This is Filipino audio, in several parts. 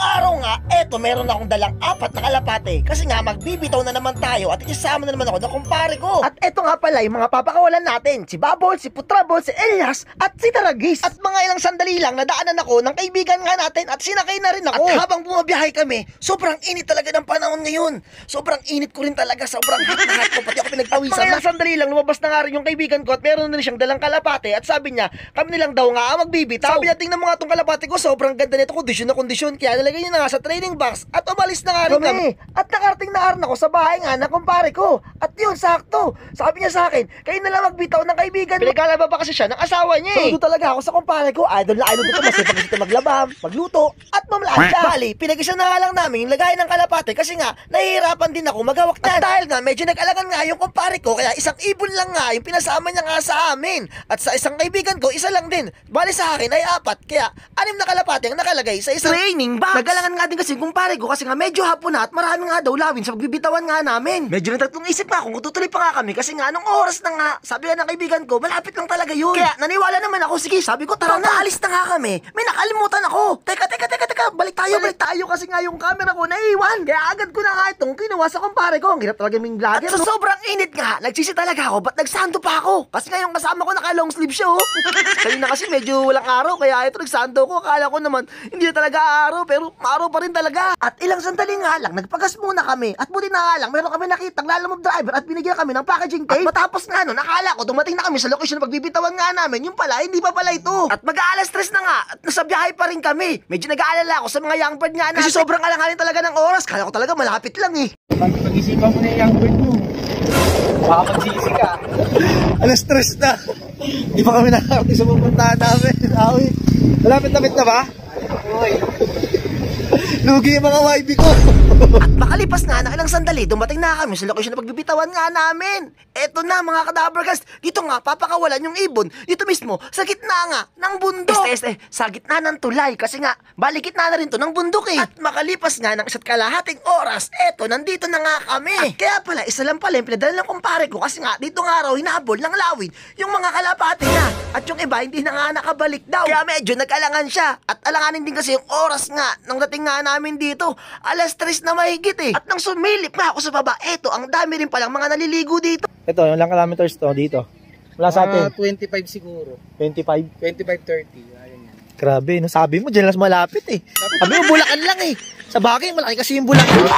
araw nga, eto meron akong dalang 4 na kalapate. Kasi nga magbibitaw na naman tayo at isasama na naman ako ng kumpare ko. At eto nga pala yung mga papakawalan natin. Si Babol, si Putrabol, si Elias at si Taragis. At mga ilang sandali lang nadaanan ako ng kaibigan nga natin at sinakay na rin ako. At habang bumabiyahe kami, sobrang init talaga ng panahon ngayon. Sobrang init ko rin talaga, sobrang hot na hot ko. Pati ako pinagpawisan. Mga ilang sandali lang lumabas na nga rin yung kaibigan ko at meron na rin siyang dalang kalapate. At sabi niya, kami nilang daw nga magbibitaw. Sabi niya, tingnan mo nga itong kalapate ko, sobrang ganda nito, kondisyon na kondisyon. Kaya nilagay niya na nga sa training box at umalis na nga rin kami. At nakarating na rin ako sa bahay nga na kumpare ko. At yun, sakto. Sabi niya sa akin, kayo na lang magbitaw ng kaibigan mo. Pinagkalaba pa kasi siya ng asawa niya eh. Saludo talaga ako sa kumpare ko. Idol na idol ko. Masipag gusto maglaba, magluto, at mamlansya. Bali, pinag-isa na nga lang namin yung lagay ng kalapate kasi nga, nahihirapan din ako maghawak niyan. At dahil nga, medyo nag-alagan nga yung kumpare ko, kaya isang ibon lang nga yung pinasama niya nga sa amin. At sa isang kaibigan ko, isa lang din. Bali sa akin ay 4. Kaya 6 na kalapate ang nakalagay sa isang training box. Nag-alangan nga din kasi kumpare ko kasi nga medyo hapon na at marami nga daw lawin sa pagbibitawan nga namin. Medyo nagtatlong isip nga kung tutuloy pa nga kami kasi nga anong oras na nga, sabi nga ng kaibigan ko, malapit lang talaga yun. Kaya naniwala naman ako, sige, sabi ko tara na, alis na nga kami. May nakalimutan ako. Teka, balik tayo kasi nga yung camera ko naiwan. Kaya agad ko na nga itong kinuha sa kumpare ko. Ang hirap talaga ming vlogger. At sa sobrang init nga, nagsisi talaga ako, ba't nagsando pa ako? Kasi nga yung kasama ko naka long sleeve siya oh. Kanina kasi medyo walang araw, kaya ito nagsando ko. Akala ko naman, hindi na talaga araw, pero araw pa rin talaga. At ilang sandali nga lang, nagpagas muna kami. At buti na nga lang, meron kami nakitang lalamove driver at binigyan kami ng packaging tape. At matapos nga nun, akala ko dumating na kami sa location na pagbibitawan nga namin. Yung pala, hindi pa pala ito. At mag-aalas 3 na nga, at nasa biyahe pa rin kami. Medyo nag-aalala ako sa mga young bird nga natin. Kasi sobrang alanganin talaga ng oras. Kala ko talaga malapit lang eh. Pag-isipan mo na yung young bird mo. Baka magsisi ka. Alas 3 na. Di pa kami nakakapit sa pupuntahan namin. Awi. Malapit-lapit na ba? Uy. Lugi yung mga YB ko. At makalipas nga na ilang sandali, dumating na kami sa location na pagbibitawan nga namin. Eto na mga kadabargas, dito nga papakawalan yung ibon. Dito mismo, sa gitna nga ng bundok. Sa gitna ng tulay kasi nga, bali gitna na rin to ng bundok eh. At makalipas nga ng 1 kalahating oras, eto, nandito na nga kami. At kaya pala, isa lang pala yung pinadala ng kumpare ko kasi nga, dito nga raw hinahabol ng lawin yung mga kalapate na. At yung iba, hindi na nga nakabalik daw. Kaya medyo nag-alangan siya. At alanganin din kasi yung oras nga, nang dating nga namin dito, alas 3 na mahigit eh. At nang sumilip nga ako sa baba, eto, ang dami rin palang mga naliligo dito. Ito, yung lang kilometers to dito. Wala sa atin. 25 siguro. 25? 25-30. Ayun yan. Grabe, nasabi mo, dyan lang malapit eh. Sabi mo, Bulacan lang eh. Sa bagay, malaki kasi yung Bulacan.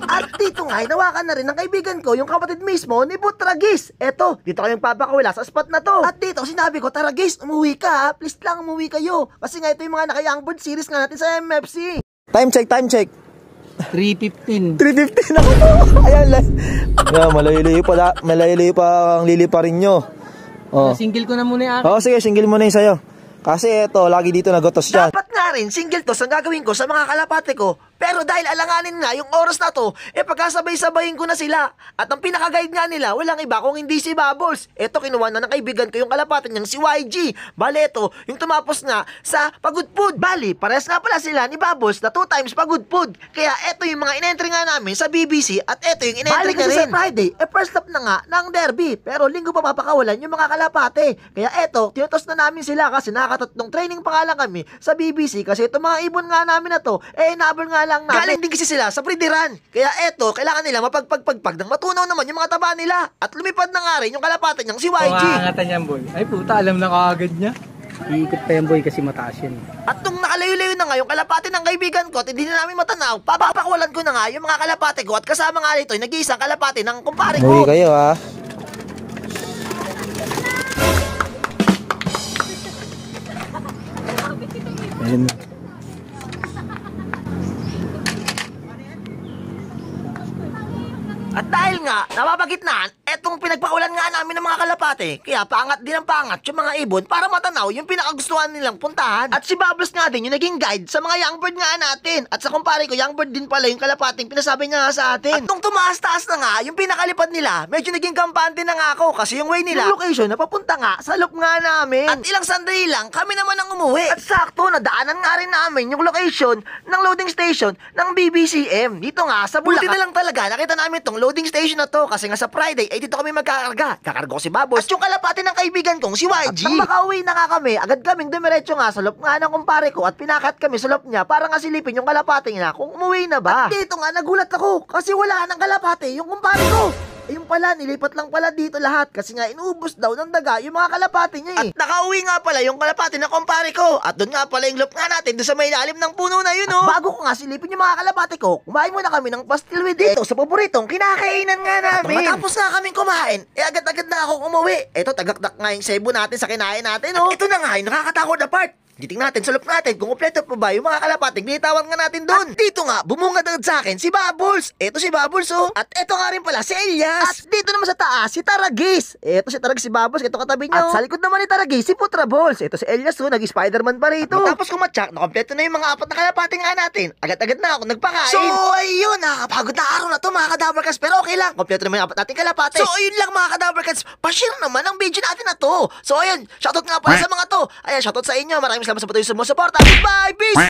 At dito nga, hinawakan na rin ng kaibigan ko, yung kapatid mismo ni Butragis. Eto, dito kayong papakawala sa spot na to. At dito, sinabi ko, Taragis, umuwi ka ha. Please lang, umuwi kayo. Kasi nga ito yung mga naka-young bird series nga natin sa MFC. Time check. 3:15. 3:15 ako to. Ayan lang. Yeah, malayo pa ang liliparin nyo. Oh. Single ko na muna yung akin. Oo, sige, single mo na yung sayo. Kasi eto, lagi dito nagotos yan. Dapat nga rin, single to ang gagawin ko sa mga kalapate ko. Pero dahil alanganin nga yung oras na to, pagkasabay-sabayin ko na sila. At ang pinaka-guide nga nila, walang iba kung hindi si Bubbles. Eto, kinuha na ng kaibigan ko yung kalapate niyang si YG. Bale, eto, yung tumapos nga sa pagudpud. Bali, parehas nga pala sila ni Bubbles na 2 times pagudpud. Kaya eto yung mga in-entry nga namin sa BBC at eto yung in-entry na rin. Sa Friday, first lap na nga ng derby. Pero linggo pa papakawalan yung mga kalapate. Kaya eto, tinutos na namin sila kasi nakakatatlong training pa nga lang kami sa BBC. Kasi ito mga ibon nga namin na to, inabol nga lang namin. Galing din kasi sila sa Pridiran. Kaya eto, kailangan nila mapagpagpagpag ng matunaw naman yung mga taba nila. At lumipad na nga rin yung kalapate niyang si YG. Pangangatan niyan, boy. Ay puta, alam na kaagad niya. Iikot pa yan, boy, kasi mataas yan. At nung nakalayo-layo na nga yung kalapate ng kaibigan ko at hindi na namin matanaw, papapakawalan ko na nga yung mga kalapate ko at kasama nga rito yung nag-iisang kalapate ng kumpare ko. Muli kayo ha. Ayun. At dahil nga, napapagitnaan, etong pinagpakawalan nga namin ng mga kalapate, kaya paangat din ang paangat yung mga ibon para matanaw yung pinakagustuhan nilang puntahan. At si Bubbles nga din yung naging guide sa mga young bird nga natin. At sa kumpare ko, young bird din pala yung kalapating pinasabi niya nga sa atin. At nung tumaas-taas na nga, yung pinakalipad nila, medyo naging kampante na nga ako kasi yung way nila, yung location napapunta nga sa loop nga namin. At ilang sandali lang, kami naman ang umuwi. At sakto, nadaanan nga rin namin yung location ng loading station ng BBCM. Dito nga, sa Bulacan. Buti na lang talaga, nakita namin tong loading station na to kasi nga sa Friday ay dito kami magkakarga. Kakarga ko si Babos at yung kalapati ng kaibigan kong si YG. At nang makauwi na nga kami, agad kaming dumiretso nga sa loob nga ng kumpare ko at pinakat kami sa loob niya para nga silipin yung kalapati niya kung umuwi na ba. At dito nga nagulat ako kasi wala nang kalapati yung kumpare ko. Ayun pala, nilipat lang pala dito lahat kasi nga inuubos daw ng daga yung mga kalapati niya eh. At nakauwi nga pala yung kalapati ng kumpare ko. At doon nga pala yung loop nga natin doon sa may ilalim ng puno na yun oh. At bago ko nga silipin yung mga kalapati ko, kumain muna kami ng pastil with it. Ito sa paboritong kinakainan nga namin. At matapos nga kaming kumain, agad-agad na akong umuwi. Ito, tagakdak nga yung sebo natin sa kinain natin oh. At ito na nga yung nakakatakot na part. Titingnan natin sa loob natin kung kompleto pa ba yung mga kalapating binitawan nga natin doon. At dito nga, bumungad agad sa akin si Bubbles. Ito si Bubbles oh. At ito nga rin pala si Elias. At dito naman sa taas si Taragis. Ito si Taragis, si Bubbles, ito katabi nyo. At sa likod naman ni Taragis si Putraballs. Ito si Elias oh, nag-Spider-Man pa rito. Tapos kumatsak, nakompleto na yung mga apat na kalapating nga natin. Agad-agad na ako nagpakain. So ayun, nakakapagod na araw na to mga Kadavercats. Pero okay lang, kompleto naman yung apat nating kalapate. So ayun lang mga Kadavercats, pa-share naman ang video natin na to. So ayun, shoutout nga pala sa mga to. Ayan, shoutout sa inyo. Maraming salamat sa patuloy sa mga suporta. Goodbye, peace!